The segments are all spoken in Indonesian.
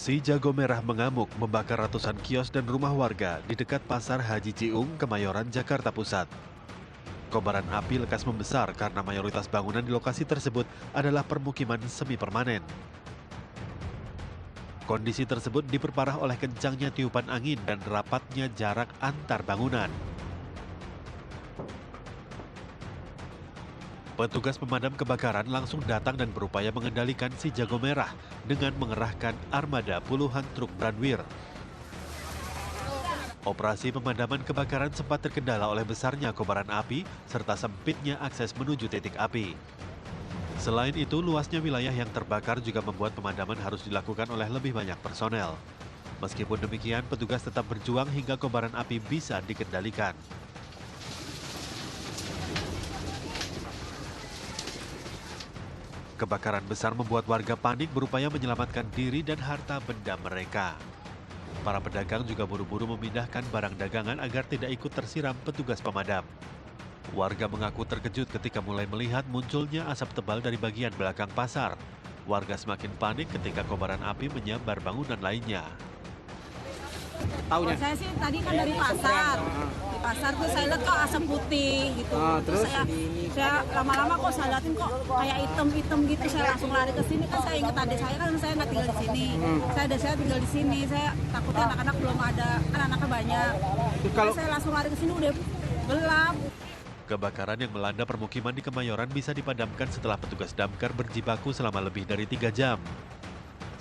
Si jago merah mengamuk membakar ratusan kios dan rumah warga di dekat Pasar Haji Ciung, Kemayoran, Jakarta Pusat. Kobaran api lekas membesar karena mayoritas bangunan di lokasi tersebut adalah permukiman semi permanen. Kondisi tersebut diperparah oleh kencangnya tiupan angin dan rapatnya jarak antar bangunan. Petugas pemadam kebakaran langsung datang dan berupaya mengendalikan si jago merah dengan mengerahkan armada puluhan truk Brandweer. Operasi pemadaman kebakaran sempat terkendala oleh besarnya kobaran api serta sempitnya akses menuju titik api. Selain itu, luasnya wilayah yang terbakar juga membuat pemadaman harus dilakukan oleh lebih banyak personel. Meskipun demikian, petugas tetap berjuang hingga kobaran api bisa dikendalikan. Kebakaran besar membuat warga panik berupaya menyelamatkan diri dan harta benda mereka. Para pedagang juga buru-buru memindahkan barang dagangan agar tidak ikut tersiram petugas pemadam. Warga mengaku terkejut ketika mulai melihat munculnya asap tebal dari bagian belakang pasar. Warga semakin panik ketika kobaran api menyambar bangunan lainnya. Taunya? Saya sih tadi kan dari pasar. Di pasar tuh saya lihat kok asap putih gitu. Terus saya lama-lama kok saya liatin kok kayak hitam-hitam gitu. Saya langsung lari ke sini kan saya ingat adik saya kan saya nggak tinggal di sini. Saya tinggal di sini. Saya takutnya anak-anak belum ada, kan anaknya banyak. Kalau Saya langsung lari ke sini udah gelap. Kebakaran yang melanda permukiman di Kemayoran bisa dipadamkan setelah petugas damkar berjibaku selama lebih dari 3 jam.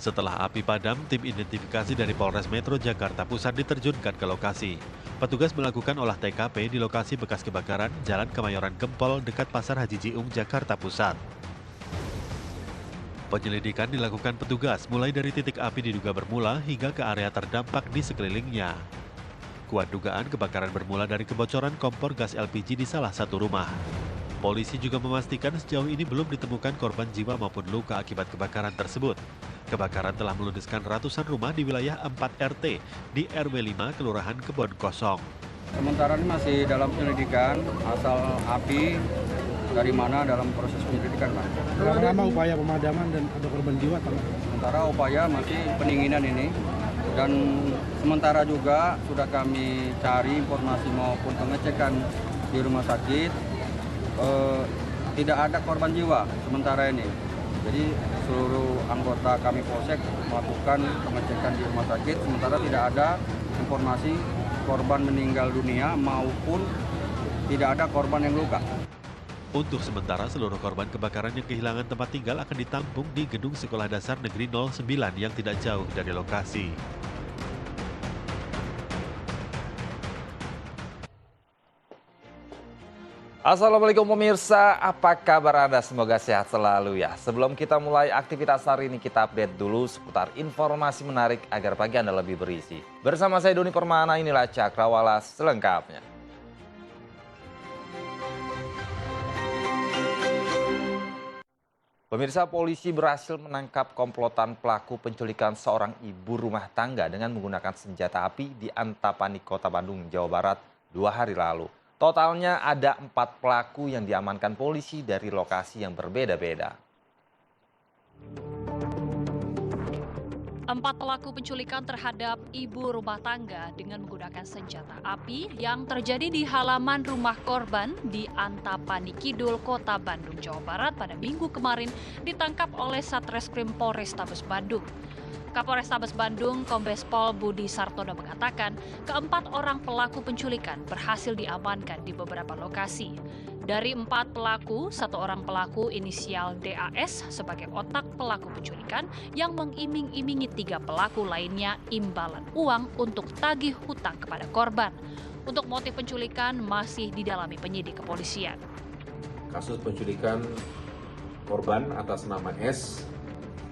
Setelah api padam, tim identifikasi dari Polres Metro Jakarta Pusat diterjunkan ke lokasi. Petugas melakukan olah TKP di lokasi bekas kebakaran Jalan Kemayoran Gempol dekat Pasar Haji Ciung, Jakarta Pusat. Penyelidikan dilakukan petugas mulai dari titik api diduga bermula hingga ke area terdampak di sekelilingnya. Kuat dugaan kebakaran bermula dari kebocoran kompor gas LPG di salah satu rumah. Polisi juga memastikan sejauh ini belum ditemukan korban jiwa maupun luka akibat kebakaran tersebut. Kebakaran telah meludeskan ratusan rumah di wilayah 4 RT di RW 5 Kelurahan Kebon Kosong. Sementara ini masih dalam penyelidikan, asal api dari mana dalam proses penyelidikan, Pak. berapa lama upaya pemadaman dan ada korban jiwa? Sementara upaya masih pendinginan ini, dan sementara juga sudah kami cari informasi maupun pengecekan di rumah sakit, tidak ada korban jiwa sementara ini. Jadi seluruh anggota kami Polsek melakukan pengecekan di rumah sakit, sementara tidak ada informasi korban meninggal dunia maupun tidak ada korban yang luka. Untuk sementara, seluruh korban kebakaran yang kehilangan tempat tinggal akan ditampung di Gedung Sekolah Dasar Negeri 09 yang tidak jauh dari lokasi. Assalamualaikum pemirsa, apa kabar Anda? Semoga sehat selalu ya. Sebelum kita mulai aktivitas hari ini, kita update dulu seputar informasi menarik agar pagi Anda lebih berisi. Bersama saya Doni Permana, inilah Cakrawala selengkapnya. Pemirsa, polisi berhasil menangkap komplotan pelaku penculikan seorang ibu rumah tangga dengan menggunakan senjata api di Antapani, Kota Bandung, Jawa Barat 2 hari lalu. Totalnya ada 4 pelaku yang diamankan polisi dari lokasi yang berbeda-beda. 4 pelaku penculikan terhadap ibu rumah tangga dengan menggunakan senjata api yang terjadi di halaman rumah korban di Antapani Kidul, Kota Bandung, Jawa Barat pada Minggu kemarin ditangkap oleh Satreskrim Polrestabes Bandung. Kapolrestabes Bandung, Kombes Pol Budi Sartono mengatakan keempat orang pelaku penculikan berhasil diamankan di beberapa lokasi. Dari 4 pelaku, 1 orang pelaku inisial DAS sebagai otak pelaku penculikan yang mengiming-imingi 3 pelaku lainnya imbalan uang untuk tagih hutang kepada korban. Untuk motif penculikan masih didalami penyidik kepolisian. Kasus penculikan korban atas nama S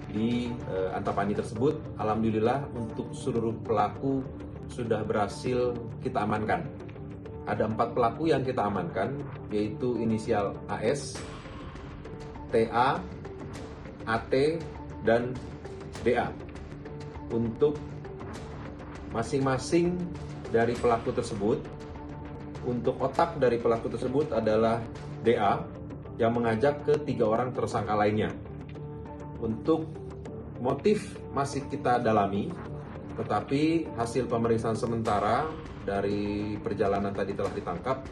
di Antapani tersebut, alhamdulillah untuk seluruh pelaku sudah berhasil kita amankan. Ada 4 pelaku yang kita amankan, yaitu inisial AS, TA, AT, dan DA. Untuk masing-masing dari pelaku tersebut, untuk otak dari pelaku tersebut adalah DA yang mengajak ke 3 orang tersangka lainnya. Untuk Motif masih kita dalami, tetapi hasil pemeriksaan sementara dari perjalanan tadi telah ditangkap.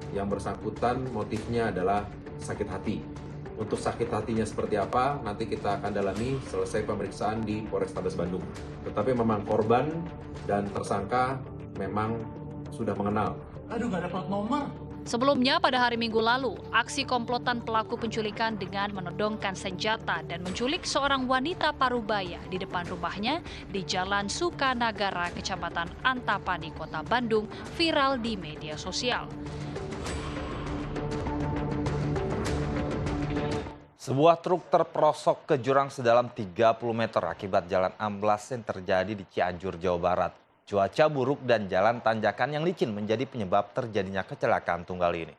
Yang bersangkutan motifnya adalah sakit hati. Untuk sakit hatinya seperti apa, nanti kita akan dalami selesai pemeriksaan di Polrestabes Bandung. Tetapi memang korban dan tersangka memang sudah mengenal. Aduh, gak ada plat nomor. Sebelumnya pada hari Minggu lalu, aksi komplotan pelaku penculikan dengan menodongkan senjata dan menculik seorang wanita parubaya di depan rumahnya di Jalan Sukanagara, Kecamatan Antapani, Kota Bandung, viral di media sosial. Sebuah truk terperosok ke jurang sedalam 30 meter akibat jalan amblas yang terjadi di Cianjur, Jawa Barat. Cuaca buruk dan jalan tanjakan yang licin menjadi penyebab terjadinya kecelakaan tunggal ini.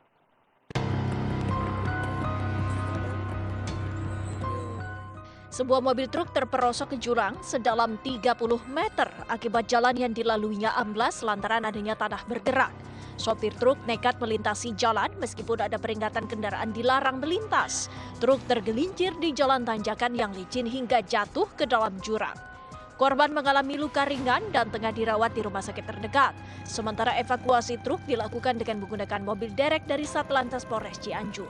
Sebuah mobil truk terperosok ke jurang sedalam 30 meter akibat jalan yang dilaluinya amblas lantaran adanya tanah bergerak. Sopir truk nekat melintasi jalan meskipun ada peringatan kendaraan dilarang melintas. Truk tergelincir di jalan tanjakan yang licin hingga jatuh ke dalam jurang. Korban mengalami luka ringan dan tengah dirawat di rumah sakit terdekat. Sementara evakuasi truk dilakukan dengan menggunakan mobil derek dari Satlantas Polres Cianjur.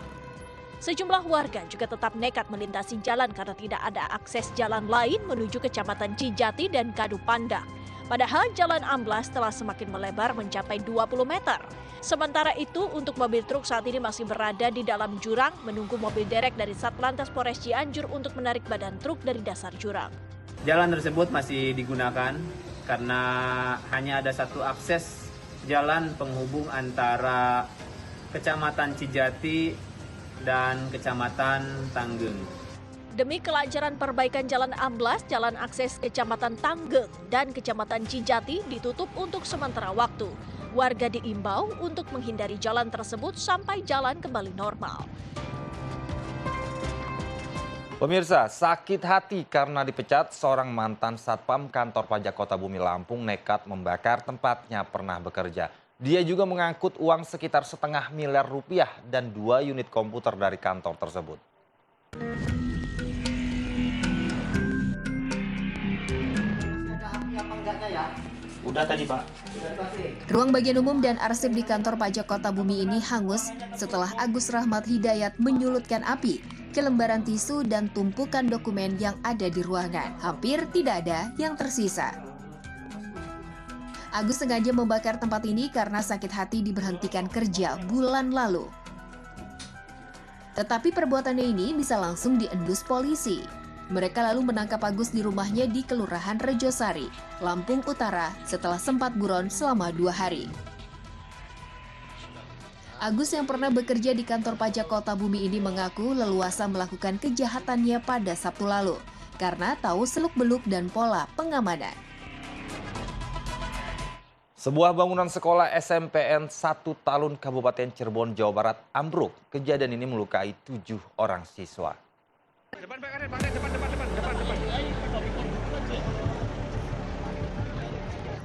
Sejumlah warga juga tetap nekat melintasi jalan karena tidak ada akses jalan lain menuju Kecamatan Cijati dan Kadu Pandang. Padahal jalan amblas telah semakin melebar mencapai 20 meter. Sementara itu, untuk mobil truk saat ini masih berada di dalam jurang menunggu mobil derek dari Satlantas Polres Cianjur untuk menarik badan truk dari dasar jurang. Jalan tersebut masih digunakan karena hanya ada satu akses jalan penghubung antara Kecamatan Cijati dan Kecamatan Tanggeng. Demi kelancaran perbaikan jalan amblas, jalan akses Kecamatan Tanggeng dan Kecamatan Cijati ditutup untuk sementara waktu. Warga diimbau untuk menghindari jalan tersebut sampai jalan kembali normal. Pemirsa, sakit hati karena dipecat, seorang mantan satpam kantor pajak Kota Bumi Lampung nekat membakar tempatnya pernah bekerja. Dia juga mengangkut uang sekitar setengah miliar rupiah dan 2 unit komputer dari kantor tersebut. Udah tadi, Pak. Ruang bagian umum dan arsip di kantor pajak Kota Bumi ini hangus setelah Agus Rahmat Hidayat menyulutkan api ke lembaran tisu dan tumpukan dokumen yang ada di ruangan. Hampir tidak ada yang tersisa. Agus sengaja membakar tempat ini karena sakit hati diberhentikan kerja bulan lalu. Tetapi perbuatannya ini bisa langsung diendus polisi. Mereka lalu menangkap Agus di rumahnya di Kelurahan Rejosari, Lampung Utara setelah sempat buron selama 2 hari. Agus yang pernah bekerja di kantor pajak Kota Bumi ini mengaku leluasa melakukan kejahatannya pada Sabtu lalu karena tahu seluk-beluk dan pola pengamanan. Sebuah bangunan sekolah SMPN 1 Talun Kabupaten Cirebon, Jawa Barat ambruk. Kejadian ini melukai 7 orang siswa.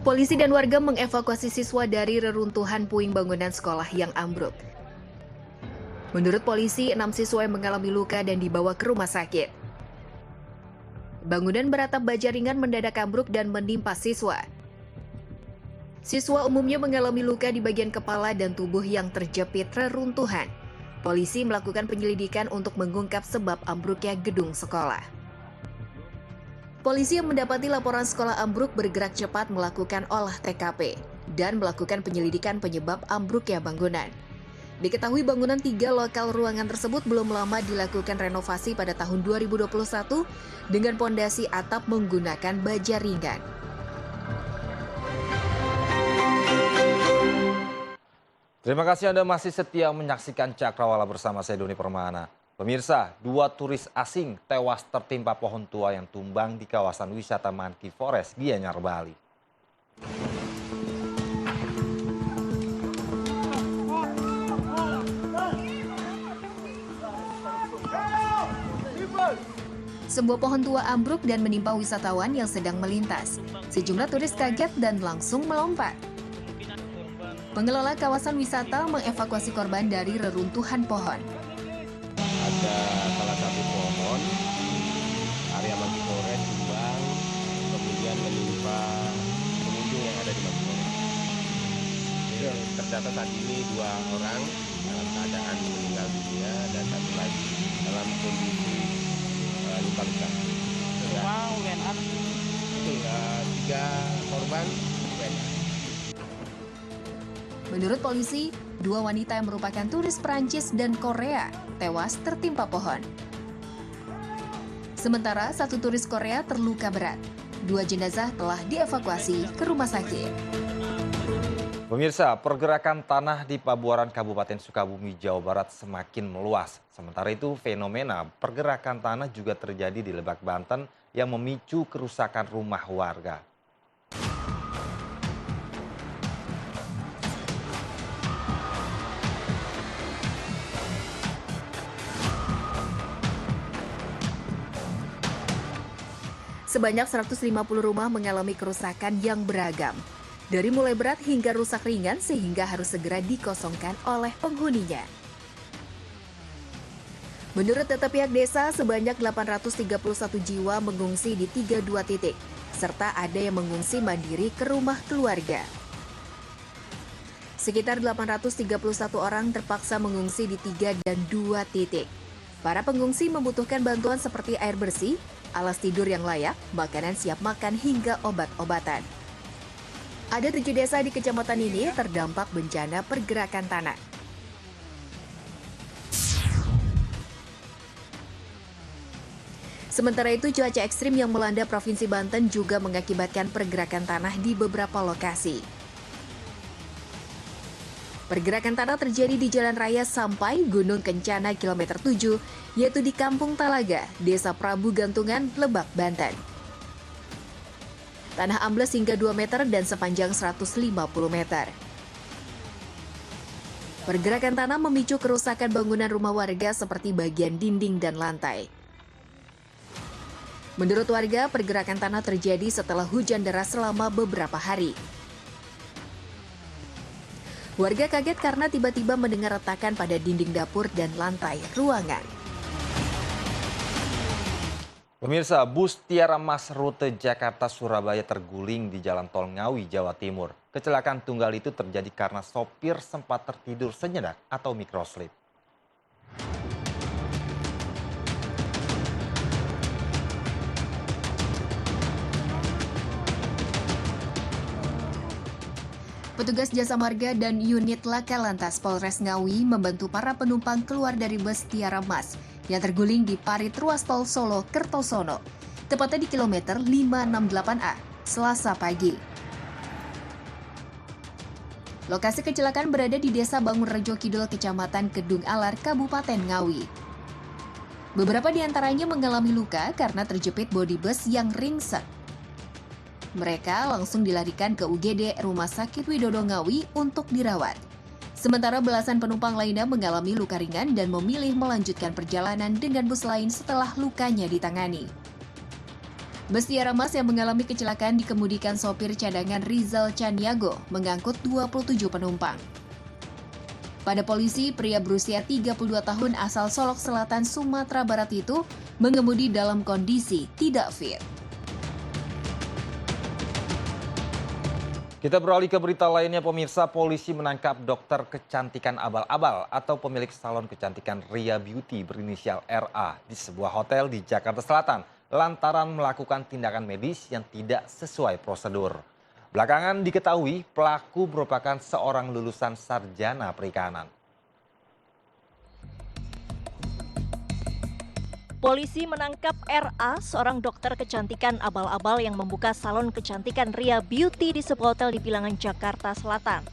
Polisi dan warga mengevakuasi siswa dari reruntuhan puing bangunan sekolah yang ambruk. Menurut polisi, 6 siswa yang mengalami luka dan dibawa ke rumah sakit. Bangunan beratap baja ringan mendadak ambruk dan menimpa siswa. Siswa umumnya mengalami luka di bagian kepala dan tubuh yang terjepit reruntuhan. Polisi melakukan penyelidikan untuk mengungkap sebab ambruknya gedung sekolah. Polisi yang mendapati laporan sekolah ambruk bergerak cepat melakukan olah TKP dan melakukan penyelidikan penyebab ambruknya bangunan. Diketahui bangunan 3 lokal ruangan tersebut belum lama dilakukan renovasi pada tahun 2021 dengan pondasi atap menggunakan baja ringan. Terima kasih Anda masih setia menyaksikan Cakrawala bersama saya Doni Permana. Pemirsa, 2 turis asing tewas tertimpa pohon tua yang tumbang di kawasan wisata Monkey Forest, Gianyar, Bali. Sebuah pohon tua ambruk dan menimpa wisatawan yang sedang melintas. Sejumlah turis kaget dan langsung melompat. Pengelola kawasan wisata mengevakuasi korban dari reruntuhan pohon. Ada salah satu pohon area Monkey Forest data saat ini 2 orang dalam keadaan meninggal dunia dan 1 lagi dalam kondisi luka-luka. Semua WNA? Betul, 3 korban WNA. Menurut polisi, 2 wanita yang merupakan turis Perancis dan Korea tewas tertimpa pohon. Sementara 1 turis Korea terluka berat. 2 jenazah telah dievakuasi ke rumah sakit. Pemirsa, pergerakan tanah di Pabuaran Kabupaten Sukabumi, Jawa Barat semakin meluas. Sementara itu, fenomena pergerakan tanah juga terjadi di Lebak, Banten yang memicu kerusakan rumah warga. Sebanyak 150 rumah mengalami kerusakan yang beragam. Dari mulai berat hingga rusak ringan sehingga harus segera dikosongkan oleh penghuninya. Menurut data pihak desa, sebanyak 831 jiwa mengungsi di 32 titik, serta ada yang mengungsi mandiri ke rumah keluarga. Sekitar 831 orang terpaksa mengungsi di 3 dan 2 titik. Para pengungsi membutuhkan bantuan seperti air bersih, alas tidur yang layak, makanan siap makan hingga obat-obatan. Ada 7 desa di kecamatan ini terdampak bencana pergerakan tanah. Sementara itu, cuaca ekstrim yang melanda Provinsi Banten juga mengakibatkan pergerakan tanah di beberapa lokasi. Pergerakan tanah terjadi di Jalan Raya sampai Gunung Kencana kilometer 7, yaitu di Kampung Talaga, Desa Prabu Gantungan, Lebak, Banten. Tanah ambles hingga 2 meter dan sepanjang 150 meter. Pergerakan tanah memicu kerusakan bangunan rumah warga seperti bagian dinding dan lantai. Menurut warga, pergerakan tanah terjadi setelah hujan deras selama beberapa hari. Warga kaget karena tiba-tiba mendengar retakan pada dinding dapur dan lantai ruangan. Pemirsa, bus Tiara Mas rute Jakarta-Surabaya terguling di Jalan Tol Ngawi, Jawa Timur. Kecelakaan tunggal itu terjadi karena sopir sempat tertidur senyedak atau microslip. Petugas Jasa Marga dan unit Laka Lantas Polres Ngawi membantu para penumpang keluar dari bus Tiara Mas yang terguling di parit ruas tol Solo Kertosono, tepatnya di kilometer 568A, Selasa pagi. Lokasi kecelakaan berada di Desa Bangunrejo Kidul, Kecamatan Kedung Alar, Kabupaten Ngawi. Beberapa di antaranya mengalami luka karena terjepit bodi bus yang ringsek. Mereka langsung dilarikan ke UGD Rumah Sakit Widodo Ngawi untuk dirawat. Sementara belasan penumpang lainnya mengalami luka ringan dan memilih melanjutkan perjalanan dengan bus lain setelah lukanya ditangani. Bus Tiara Mas yang mengalami kecelakaan dikemudikan sopir cadangan Rizal Caniago mengangkut 27 penumpang. Pada polisi, pria berusia 32 tahun asal Solok Selatan, Sumatera Barat itu mengemudi dalam kondisi tidak fit. Kita beralih ke berita lainnya, pemirsa. Polisi menangkap dokter kecantikan abal-abal atau pemilik salon kecantikan Ria Beauty berinisial RA di sebuah hotel di Jakarta Selatan lantaran melakukan tindakan medis yang tidak sesuai prosedur. Belakangan diketahui pelaku merupakan seorang lulusan sarjana perikanan. Polisi menangkap RA, seorang dokter kecantikan abal-abal yang membuka salon kecantikan Ria Beauty di sebuah hotel di Bilangan, Jakarta Selatan.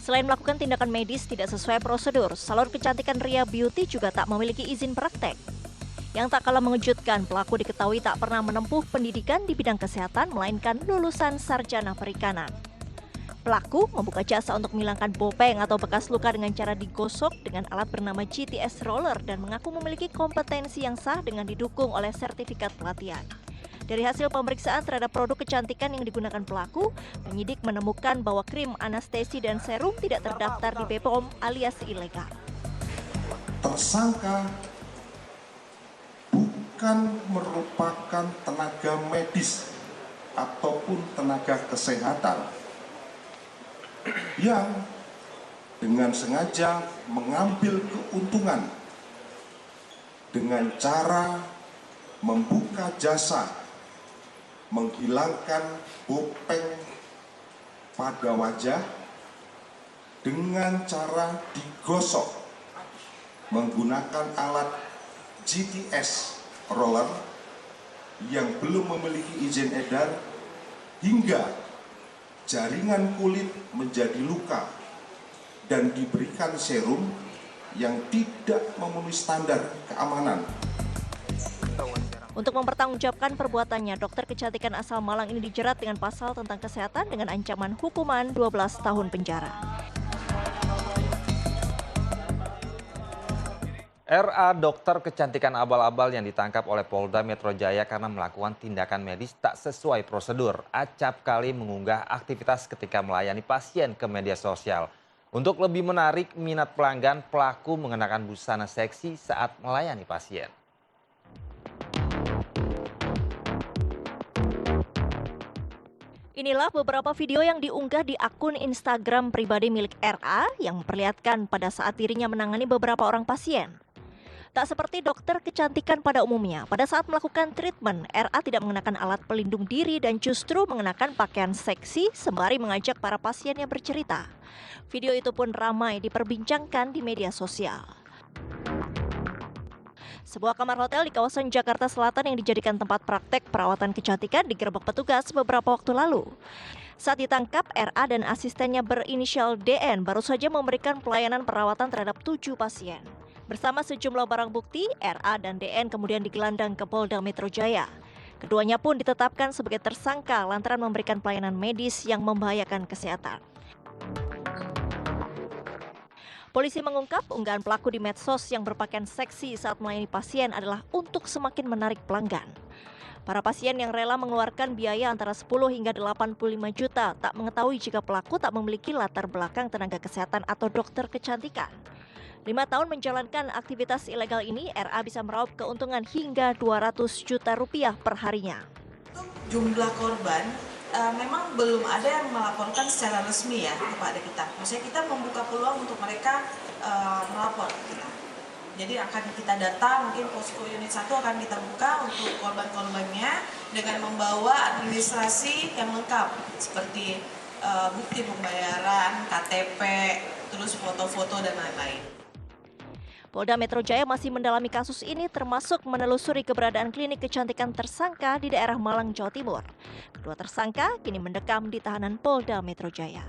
Selain melakukan tindakan medis tidak sesuai prosedur, salon kecantikan Ria Beauty juga tak memiliki izin praktek. Yang tak kalah mengejutkan, pelaku diketahui tak pernah menempuh pendidikan di bidang kesehatan, melainkan lulusan sarjana perikanan. Pelaku membuka jasa untuk menghilangkan bopeng atau bekas luka dengan cara digosok dengan alat bernama GTS Roller dan mengaku memiliki kompetensi yang sah dengan didukung oleh sertifikat pelatihan. Dari hasil pemeriksaan terhadap produk kecantikan yang digunakan pelaku, penyidik menemukan bahwa krim anestesi dan serum tidak terdaftar di BPOM alias ilegal. Tersangka bukan merupakan tenaga medis ataupun tenaga kesehatan yang dengan sengaja mengambil keuntungan dengan cara membuka jasa, menghilangkan bopeng pada wajah dengan cara digosok menggunakan alat GTS roller yang belum memiliki izin edar hingga jaringan kulit menjadi luka dan diberikan serum yang tidak memenuhi standar keamanan. Untuk mempertanggungjawabkan perbuatannya, dokter kecantikan asal Malang ini dijerat dengan pasal tentang kesehatan dengan ancaman hukuman 12 tahun penjara. RA dokter kecantikan abal-abal yang ditangkap oleh Polda Metro Jaya karena melakukan tindakan medis tak sesuai prosedur. Acap kali mengunggah aktivitas ketika melayani pasien ke media sosial. Untuk lebih menarik minat pelanggan, pelaku mengenakan busana seksi saat melayani pasien. Inilah beberapa video yang diunggah di akun Instagram pribadi milik RA yang memperlihatkan pada saat dirinya menangani beberapa orang pasien. Tak seperti dokter kecantikan pada umumnya, pada saat melakukan treatment, RA tidak mengenakan alat pelindung diri dan justru mengenakan pakaian seksi sembari mengajak para pasiennya bercerita. Video itu pun ramai diperbincangkan di media sosial. Sebuah kamar hotel di kawasan Jakarta Selatan yang dijadikan tempat praktek perawatan kecantikan digerebek petugas beberapa waktu lalu. Saat ditangkap, RA dan asistennya berinisial DN baru saja memberikan pelayanan perawatan terhadap 7 pasien. Bersama sejumlah barang bukti, RA dan DN kemudian digelandang ke Polda Metro Jaya. Keduanya pun ditetapkan sebagai tersangka lantaran memberikan pelayanan medis yang membahayakan kesehatan. Polisi mengungkap unggahan pelaku di medsos yang berpakaian seksi saat melayani pasien adalah untuk semakin menarik pelanggan. Para pasien yang rela mengeluarkan biaya antara 10 hingga 85 juta tak mengetahui jika pelaku tak memiliki latar belakang tenaga kesehatan atau dokter kecantikan. 5 tahun menjalankan aktivitas ilegal ini, RA bisa meraup keuntungan hingga 200 juta rupiah per harinya. Jumlah korban memang belum ada yang melaporkan secara resmi ya kepada kita. Maksudnya kita membuka peluang untuk mereka melapor kita. Jadi akan kita data, mungkin posko unit 1 akan kita buka untuk korban-korbannya dengan membawa administrasi yang lengkap seperti bukti pembayaran, KTP, terus foto-foto dan lain-lain. Polda Metro Jaya masih mendalami kasus ini termasuk menelusuri keberadaan klinik kecantikan tersangka di daerah Malang, Jawa Timur. Kedua tersangka kini mendekam di tahanan Polda Metro Jaya.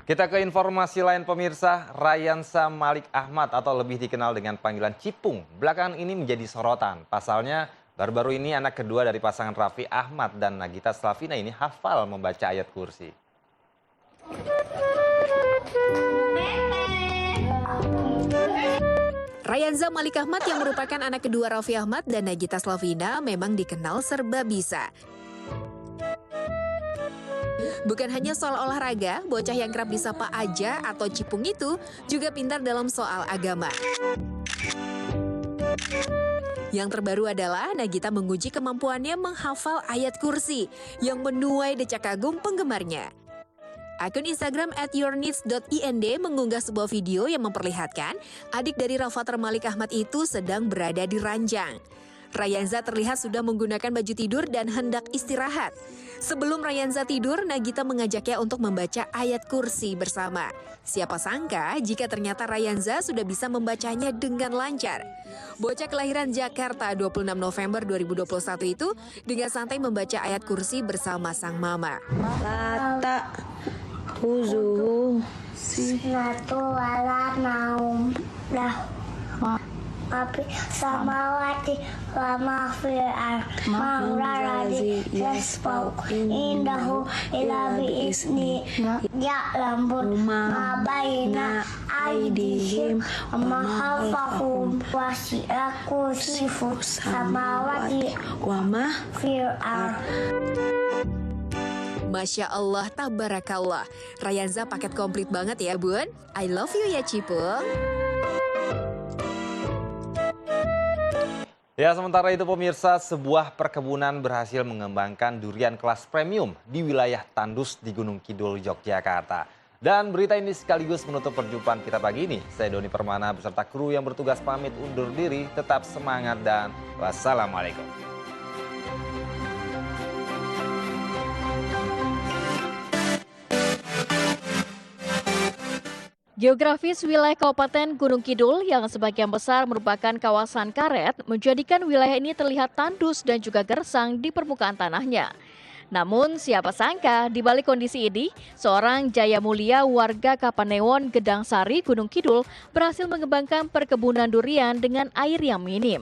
Kita ke informasi lain pemirsa, Rayansa Malik Ahmad atau lebih dikenal dengan panggilan Cipung, belakangan ini menjadi sorotan. Pasalnya, baru-baru ini anak kedua dari pasangan Raffi Ahmad dan Nagita Slavina ini hafal membaca ayat kursi. Rayansa Malik Ahmad yang merupakan anak kedua Raffi Ahmad dan Nagita Slavina memang dikenal serba bisa. Bukan hanya soal olahraga, bocah yang kerap disapa Aja atau Cipung itu juga pintar dalam soal agama. Yang terbaru adalah Nagita menguji kemampuannya menghafal ayat kursi yang menuai decak kagum penggemarnya. Akun Instagram @yourneeds.ind mengunggah sebuah video yang memperlihatkan adik dari Rafathar Malik Ahmad itu sedang berada di ranjang. Rayansa terlihat sudah menggunakan baju tidur dan hendak istirahat. Sebelum Rayansa tidur, Nagita mengajaknya untuk membaca ayat kursi bersama. Siapa sangka jika ternyata Rayansa sudah bisa membacanya dengan lancar. Bocah kelahiran Jakarta 26 November 2021 itu dengan santai membaca ayat kursi bersama sang mama. Lata Huzuhu Sinatu wala naum dah Api samawati wa mafi'ar Ma'urarazi yasfau Indahu ila bi'isni Ya'lambun Ma'bayna Aidihim Ma'hafahum Wasi'aku sifu Samawati wa mafi'ar. Masya Allah, tabarakallah. Rayansa paket komplit banget ya, Bun. I love you ya, Cipung. Ya, sementara itu pemirsa, sebuah perkebunan berhasil mengembangkan durian kelas premium di wilayah Tandus di Gunung Kidul, Yogyakarta. Dan berita ini sekaligus menutup perjumpaan kita pagi ini. Saya Doni Permana beserta kru yang bertugas pamit undur diri. Tetap semangat dan wassalamualaikum. Geografis wilayah Kabupaten Gunung Kidul yang sebagian besar merupakan kawasan karet menjadikan wilayah ini terlihat tandus dan juga gersang di permukaan tanahnya. Namun siapa sangka di balik kondisi ini, seorang Jaya Mulia warga Kapanewon, Gedang Sari, Gunung Kidul berhasil mengembangkan perkebunan durian dengan air yang minim.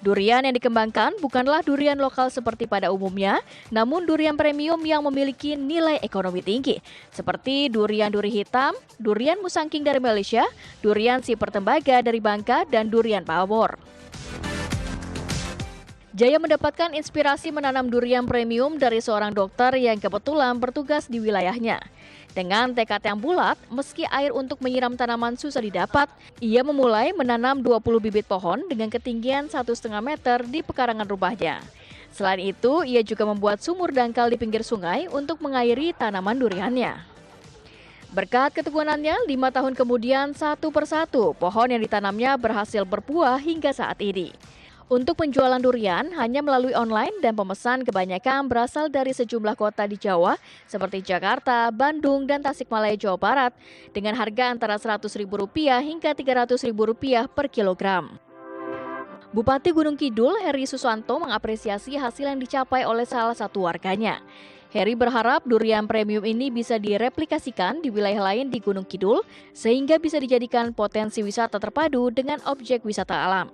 Durian yang dikembangkan bukanlah durian lokal seperti pada umumnya, namun durian premium yang memiliki nilai ekonomi tinggi, seperti durian duri hitam, durian musangking dari Malaysia, durian siper tembaga dari Bangka, dan durian pawor. Jaya mendapatkan inspirasi menanam durian premium dari seorang dokter yang kebetulan bertugas di wilayahnya. Dengan tekad yang bulat, meski air untuk menyiram tanaman susah didapat, ia memulai menanam 20 bibit pohon dengan ketinggian 1,5 meter di pekarangan rumahnya. Selain itu, ia juga membuat sumur dangkal di pinggir sungai untuk mengairi tanaman duriannya. Berkat ketekunannya, 5 tahun kemudian satu persatu pohon yang ditanamnya berhasil berbuah hingga saat ini. Untuk penjualan durian hanya melalui online dan pemesan kebanyakan berasal dari sejumlah kota di Jawa seperti Jakarta, Bandung, dan Tasikmalaya, Jawa Barat dengan harga antara Rp100.000 hingga Rp300.000 per kilogram. Bupati Gunung Kidul, Heri Susanto mengapresiasi hasil yang dicapai oleh salah satu warganya. Heri berharap durian premium ini bisa direplikasikan di wilayah lain di Gunung Kidul sehingga bisa dijadikan potensi wisata terpadu dengan objek wisata alam.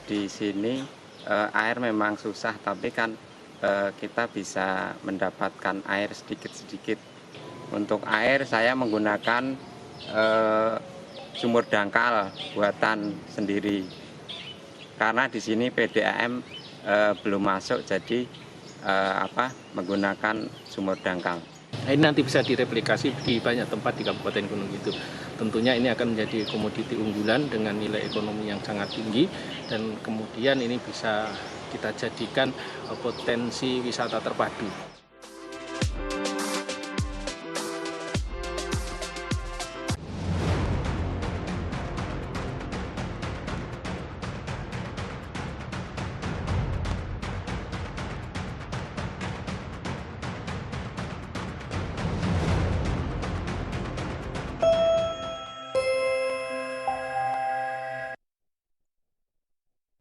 Di sini air memang susah, tapi kan kita bisa mendapatkan air sedikit-sedikit. Untuk air saya menggunakan sumur dangkal buatan sendiri. Karena di sini PDAM belum masuk, jadi menggunakan sumur dangkal. Ini nanti bisa direplikasi di banyak tempat di Kabupaten Gunung Kidul. Tentunya ini akan menjadi komoditi unggulan dengan nilai ekonomi yang sangat tinggi dan kemudian ini bisa kita jadikan potensi wisata terpadu.